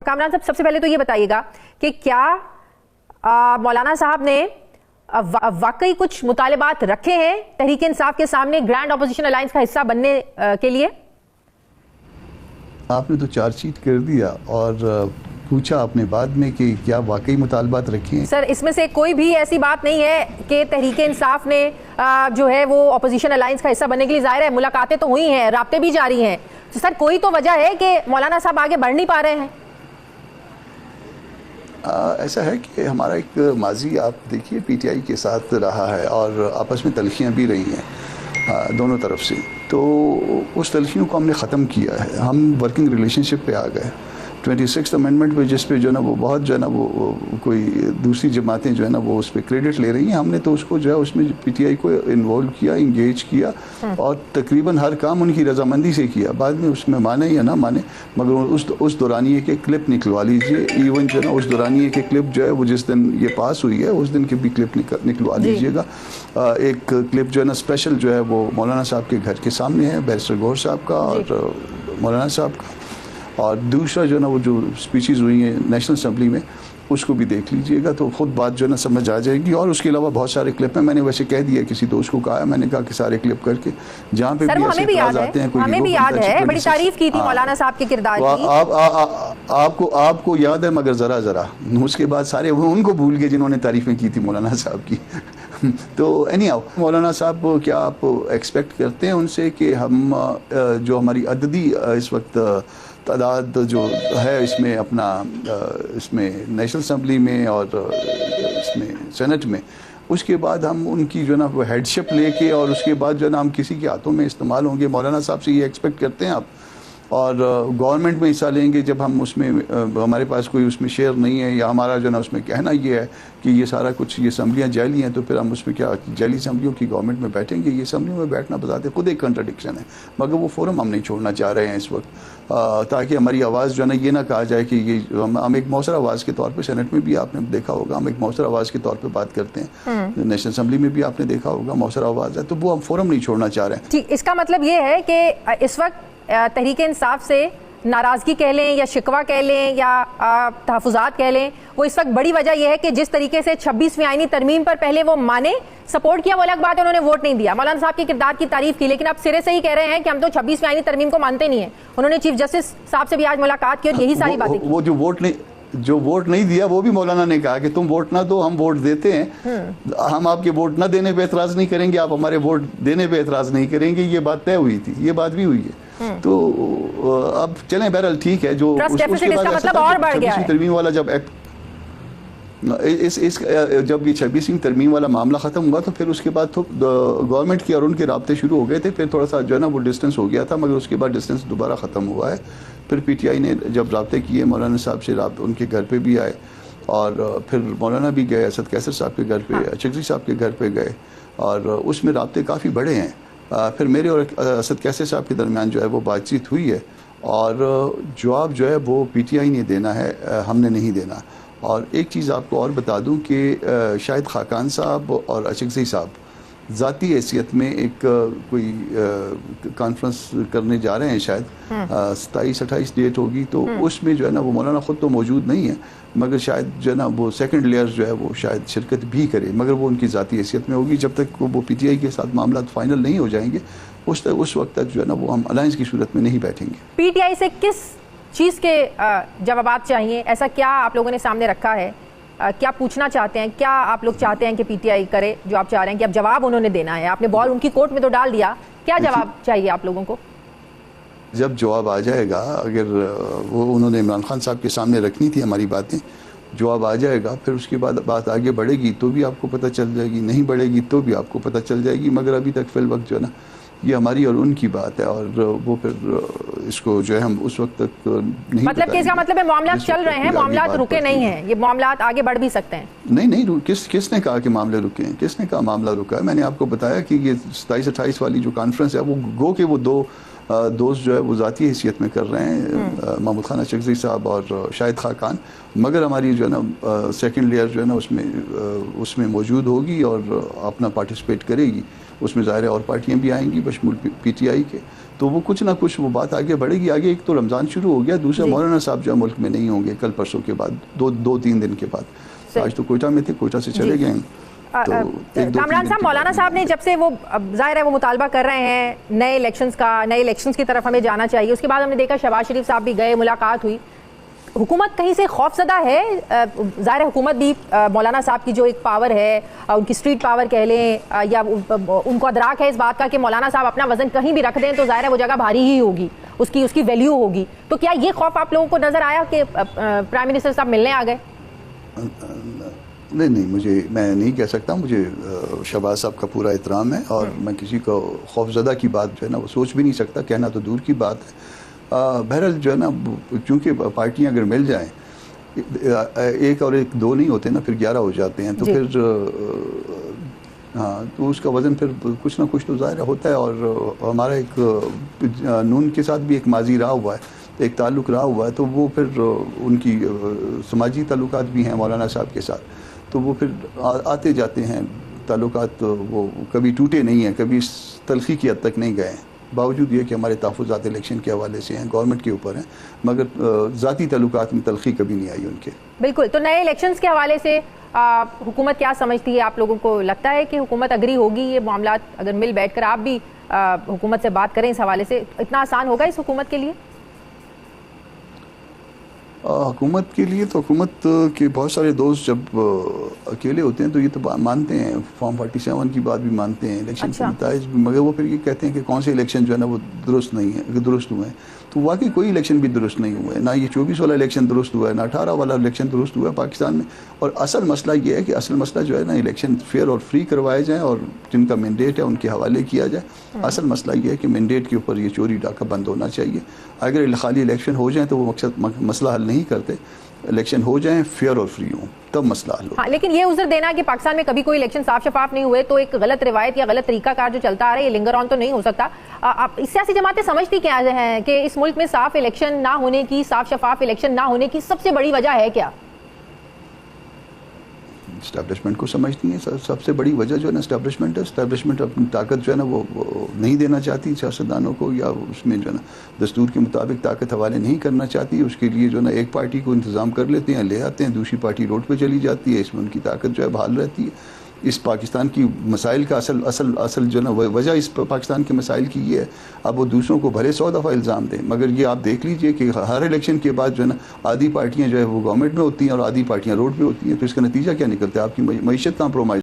کامران صاحب سب سے پہلے تو یہ بتائیے گا کہ کیا مولانا صاحب نے واقعی کچھ مطالبات رکھے ہیں تحریک انصاف کے سامنے گرینڈ اپوزیشن الائنس کا حصہ بننے کے لیے؟ آپ نے تو چارج شیٹ کر دیا اور پوچھا آپ نے بعد میں کہ کیا واقعی مطالبات رکھے ہیں؟ سر اس میں سے کوئی بھی ایسی بات نہیں ہے کہ تحریک انصاف نے جو ہے وہ اپوزیشن الائنس کا حصہ بننے کے لیے، ظاہر ہے ملاقاتیں تو ہوئی ہیں، رابطے بھی جاری ہیں، تو سر کوئی تو وجہ ہے کہ مولانا صاحب آگے بڑھ نہیں پا رہے ہیں؟ ایسا ہے کہ ہمارا ایک ماضی آپ دیکھیے پی ٹی آئی کے ساتھ رہا ہے اور آپس میں تلخیاں بھی رہی ہیں دونوں طرف سے، تو اس تلخیوں کو ہم نے ختم کیا ہے، ہم ورکنگ ریلیشن شپ پہ آ گئے 26 امینڈمنٹ پہ، جس پہ جو ہے نا وہ بہت جو ہے نا وہ کوئی دوسری جماعتیں جو ہے نا وہ اس پہ کریڈٹ لے رہی ہیں، ہم نے تو اس کو جو ہے اس میں پی ٹی آئی کو انوالو کیا، انگیج کیا اور تقریباً ہر کام ان کی رضامندی سے کیا، بعد میں اس میں مانے یا نہ مانے مگر اس دورانیے کے کلپ نکلوا لیجئے، ایون جو ہے نا اس دورانیے کے کلپ جو ہے وہ جس دن یہ پاس ہوئی ہے اس دن کے بھی کلپ نکلوا لیجئے گا۔ ایک کلپ جو ہے نا اسپیشل جو ہے وہ مولانا صاحب کے گھر کے سامنے ہے، بیرسٹر گور صاحب کا اور مولانا صاحب کا، اور دوسرا جو ہے نا وہ جو اسپیچز ہوئی ہیں نیشنل اسمبلی میں اس کو بھی دیکھ لیجئے گا تو خود بات جو ہے نا سمجھ آ جائے گی۔ اور اس کے علاوہ بہت سارے کلپ ہیں، میں نے ویسے کہہ دیا کسی دوست کو کہا ہے، میں نے کہا کہ سارے کلپ کر کے جہاں پہ بھی ایسے اعتراض آتے ہیں، ہمیں بھی یاد ہے، بڑی تعریف کی تھی مولانا صاحب کے کردار کی، آپ کو یاد ہے مگر ذرا اس کے بعد سارے ان کو بھول گئے جنہوں نے تعریفیں کی تھی مولانا صاحب کی۔ تو اینی ہاؤ مولانا صاحب کیا آپ ایکسپیکٹ کرتے ہیں ان سے کہ ہم جو ہماری عددی اس وقت تعداد جو ہے اس میں اپنا اس میں نیشنل اسمبلی میں اور اس میں سینٹ میں، اس کے بعد ہم ان کی جو ہے نا وہ ہیڈ شپ لے کے اور اس کے بعد جو ہے نا ہم کسی کے ہاتھوں میں استعمال ہوں گے؟ مولانا صاحب سے یہ ایکسپیکٹ کرتے ہیں آپ؟ اور گورنمنٹ میں حصہ لیں گے جب ہم اس میں ہمارے پاس کوئی اس میں شیئر نہیں ہے، یا ہمارا جو ہے نا اس میں کہنا یہ ہے کہ یہ سارا کچھ یہ اسمبلیاں جعلی ہیں، تو پھر ہم اس میں کیا جعلی اسمبلیوں کی گورنمنٹ میں بیٹھیں گے؟ یہ اسمبلیوں میں بیٹھنا بذات خود ایک کنٹرڈکشن ہے، مگر وہ فورم ہم نہیں چھوڑنا چاہ رہے ہیں اس وقت، تاکہ ہماری آواز جو ہے نا یہ نہ کہا جائے کہ یہ ہم ایک مؤثر آواز کے طور پہ سینٹ میں بھی آپ نے دیکھا ہوگا ہم ایک مؤثر آواز کے طور پہ بات کرتے ہیں، نیشنل اسمبلی میں بھی آپ نے دیکھا ہوگا مؤثر آواز ہے، تو وہ ہم فورم نہیں چھوڑنا چاہ رہے ہیں۔ ٹھیک، اس کا مطلب یہ ہے کہ اس وقت تحریک انصاف سے ناراضگی کہہ لیں یا شکوہ کہہ لیں یا تحفظات کہہ لیں، وہ اس وقت بڑی وجہ یہ ہے کہ جس طریقے سے 26ویں آئینی ترمیم پر پہلے وہ مانے سپورٹ کیا، وہ الگ بات ہے انہوں نے ووٹ نہیں دیا، مولانا صاحب کے کردار کی تعریف کی، لیکن آپ سرے سے ہی کہہ رہے ہیں کہ ہم تو 26ویں آئینی ترمیم کو مانتے نہیں ہیں۔ انہوں نے چیف جسٹس صاحب سے بھی آج ملاقات کی اور یہی ساری باتیں کی۔ وہ جو ووٹ نہیں دیا وہ بھی مولانا نے کہا کہ تم ووٹ نہ دو، ہم ووٹ دیتے ہیں، ہم آپ کے ووٹ نہ دینے پہ اعتراض نہیں کریں گے، آپ ہمارے ووٹ دینے پہ اعتراض نہیں کریں گے، یہ بات طے ہوئی تھی، یہ بات بھی ہوئی ہے۔ تو اب چلیں بہرحال ٹھیک ہے، جو اس کے بعد 26ویں ترمیم والا جب جب یہ 26ویں ترمیم والا معاملہ ختم ہوا تو پھر اس کے بعد تو گورنمنٹ کی اور ان کے رابطے شروع ہو گئے تھے، پھر تھوڑا سا جو ہے نا وہ ڈسٹنس ہو گیا تھا، مگر اس کے بعد ڈسٹنس دوبارہ ختم ہوا ہے۔ پھر پی ٹی آئی نے جب رابطے کیے مولانا صاحب سے، ان کے گھر پہ بھی آئے اور پھر مولانا بھی گئے، اسد کیسر صاحب کے گھر پہ، چکری صاحب کے گھر پہ گئے اور اس میں رابطے کافی بڑے ہیں۔ پھر میرے اور اسد کیسر صاحب کے درمیان جو ہے وہ بات چیت ہوئی ہے اور جواب جو ہے وہ پی ٹی آئی نے دینا ہے، ہم نے نہیں دینا۔ اور ایک چیز آپ کو اور بتا دوں کہ شاید خاقان صاحب اور اچکزئی صاحب ذاتی حیثیت میں ایک کوئی کانفرنس کرنے جا رہے ہیں، شاید 27-28 ڈیٹ ہوگی، تو اس میں جو ہے نا وہ مولانا خود تو موجود نہیں ہے، مگر شاید جو ہے نا وہ سیکنڈ لیئر جو ہے وہ شاید شرکت بھی کرے، مگر وہ ان کی ذاتی حیثیت میں ہوگی۔ جب تک وہ پی ٹی آئی کے ساتھ معاملات فائنل نہیں ہو جائیں گے اس وقت تک جو ہے نا وہ ہم الائنس کی صورت میں نہیں بیٹھیں گے۔ پی ٹی آئی سے کس چیز کے جوابات چاہیے؟ ایسا کیا آپ لوگوں نے سامنے رکھا ہے؟ کیا پوچھنا چاہتے ہیں؟ کیا آپ لوگ چاہتے ہیں کہ پی ٹی آئی کرے جو آپ چاہ رہے ہیں کہ اب جواب انہوں نے دینا ہے؟ آپ نے بال ان کی کورٹ میں تو ڈال دیا، کیا جواب چاہیے آپ لوگوں کو؟ جب جواب آ جائے گا، اگر وہ انہوں نے عمران خان صاحب کے سامنے رکھنی تھی ہماری باتیں، جواب آ جائے گا پھر اس کے بعد بات آگے بڑھے گی تو بھی آپ کو پتہ چل جائے گی، نہیں بڑھے گی تو بھی آپ کو پتہ چل جائے گی، مگر ابھی تک فی الوقت جو ہے نا یہ ہماری اور ان کی بات ہے اور وہ پھر اس کو جو ہے ہم اس وقت تک نہیں، مطلب کہ اس کا مطلب ہے معاملات چل رہے ہیں، معاملات رکے نہیں ہیں، یہ معاملات آگے بڑھ بھی سکتے ہیں؟ نہیں، کس نے کہا کہ معاملے رکے ہیں؟ کس نے کہا معاملہ رکا ہے؟ میں نے آپ کو بتایا کہ یہ 27-28 والی جو کانفرنس ہے وہ گو کہ وہ دو دوست جو ہے وہ ذاتی حیثیت میں کر رہے ہیں، محمود خان اچکزئی صاحب اور شاہد خاقان، مگر ہماری جو ہے نا سیکنڈ لیئر جو ہے نا اس میں موجود ہوگی اور اپنا پارٹیسپیٹ کرے گی، اس میں ظاہر ہے اور پارٹیاں بھی آئیں گی بشمول پی ٹی آئی کے، تو وہ کچھ نہ کچھ وہ بات آگے بڑھے گی. آگے ایک تو رمضان شروع ہو گیا, دوسرا مولانا صاحب جو ملک میں نہیں ہوں گے کل پرسوں کے بعد, دو تین دن کے بعد. آج تو کوئٹہ میں تھے, کوئٹہ سے چلے گئے ہیں. کامران صاحب, مولانا صاحب نے جب سے وہ ظاہر ہے وہ مطالبہ کر رہے ہیں نئے الیکشنز کی طرف ہمیں جانا چاہیے, اس کے بعد ہم نے دیکھا شہباز شریف صاحب بھی گئے, ملاقات ہوئی. حکومت کہیں سے خوف زدہ ہے؟ ظاہر حکومت بھی مولانا صاحب کی جو ایک پاور ہے, ان کی اسٹریٹ پاور کہہ لیں, یا ان کو ادراک ہے اس بات کا کہ مولانا صاحب اپنا وزن کہیں بھی رکھ دیں تو ظاہر ہے وہ جگہ بھاری ہی ہوگی, اس کی ویلیو ہوگی. تو کیا یہ خوف آپ لوگوں کو نظر آیا کہ پرائم منسٹر صاحب ملنے آ گئے؟ نہیں, میں نہیں کہہ سکتا. مجھے شہباز صاحب کا پورا احترام ہے, اور میں کسی کو خوف زدہ کی بات جو ہے نا وہ سوچ بھی نہیں سکتا, کہنا تو دور کی بات ہے. بہرحال جو ہے نا, چونکہ پارٹیاں اگر مل جائیں, ایک اور ایک دو نہیں ہوتے نا, پھر 11 ہو جاتے ہیں, تو پھر ہاں, تو اس کا وزن پھر کچھ نہ کچھ تو ظاہر ہوتا ہے. اور ہمارا ایک نون کے ساتھ بھی ایک ماضی رہا ہوا ہے, ایک تعلق رہا ہوا ہے, تو وہ پھر ان کی سماجی تعلقات بھی ہیں مولانا صاحب کے ساتھ, تو وہ پھر آتے جاتے ہیں تعلقات. وہ کبھی ٹوٹے نہیں ہیں, کبھی اس تلخی کی حد تک نہیں گئے ہیں, باوجود یہ کہ ہمارے تحفظات الیکشن کے حوالے سے ہیں, گورنمنٹ کے اوپر ہیں, مگر ذاتی تعلقات میں تلخی کبھی نہیں آئی ان کے. بالکل. تو نئے الیکشنز کے حوالے سے حکومت کیا سمجھتی ہے؟ آپ لوگوں کو لگتا ہے کہ حکومت اگری ہوگی یہ معاملات اگر مل بیٹھ کر آپ بھی حکومت سے بات کریں اس حوالے سے, اتنا آسان ہوگا اس حکومت کے لیے؟ حکومت کے لیے تو حکومت کے بہت سارے دوست جب اکیلے ہوتے ہیں تو یہ تو مانتے ہیں, فارم 47 کی بات بھی مانتے ہیں, الیکشن کے نتائج بھی, مگر وہ پھر یہ کہتے ہیں کہ کون سے الیکشن جو ہے نا وہ درست نہیں ہے, درست ہوئے ہیں. تو واقعی کوئی الیکشن بھی درست نہیں ہوئے, نہ یہ 24 والا الیکشن درست ہوا ہے, نہ 18 والا الیکشن درست ہوا ہے پاکستان میں. اور اصل مسئلہ یہ ہے کہ اصل مسئلہ جو ہے نا الیکشن فیئر اور فری کروائے جائیں, اور جن کا مینڈیٹ ہے ان کے حوالے کیا جائے. اصل مسئلہ یہ ہے کہ مینڈیٹ کے اوپر یہ چوری ڈاکہ بند ہونا چاہیے. اگر خالی الیکشن ہو جائیں تو وہ مسئلہ حل نہیں کرتے, الیکشن ہو جائیں فیئر اور فری ہوں تب مسئلہ حل ہو. ہاں, لیکن یہ عذر دینا کہ پاکستان میں کبھی کوئی الیکشن صاف شفاف نہیں ہوئے تو ایک غلط روایت یا غلط طریقہ کار جو چلتا آ رہا ہے یہ لنگر آن تو نہیں ہو سکتا. آپ سیاسی جماعتیں سمجھتی کیا ہیں کہ اس ملک میں صاف الیکشن نہ ہونے کی, صاف شفاف الیکشن نہ ہونے کی سب سے بڑی وجہ ہے کیا؟ اسٹیبلشمنٹ کو سمجھتی ہیں سب سے بڑی وجہ جو ہے نا اسٹیبلشمنٹ ہے. اسٹیبلشمنٹ اپنی طاقت جو ہے نا وہ نہیں دینا چاہتی سیاستدانوں کو, یا اس میں جو ہے نا دستور کے مطابق طاقت حوالے نہیں کرنا چاہتی. اس کے لیے جو ہے نا ایک پارٹی کو انتظام کر لیتے ہیں, لے آتے ہیں, دوسری پارٹی روڈ پہ چلی جاتی ہے, اس میں ان کی طاقت جو ہے بحال رہتی ہے. اس پاکستان کی مسائل کا اصل جو ہے نا وجہ اس پاکستان کے مسائل کی یہ ہے. اب وہ دوسروں کو بھلے 100 دفعہ الزام دیں, مگر یہ آپ دیکھ لیجئے کہ ہر الیکشن کے بعد جو ہے نا آدھی پارٹیاں جو ہے وہ گورنمنٹ میں ہوتی ہیں اور آدھی پارٹیاں روڈ پہ ہوتی ہیں. تو اس کا نتیجہ کیا نکلتا ہے؟ آپ کی معیشت کمپرومائز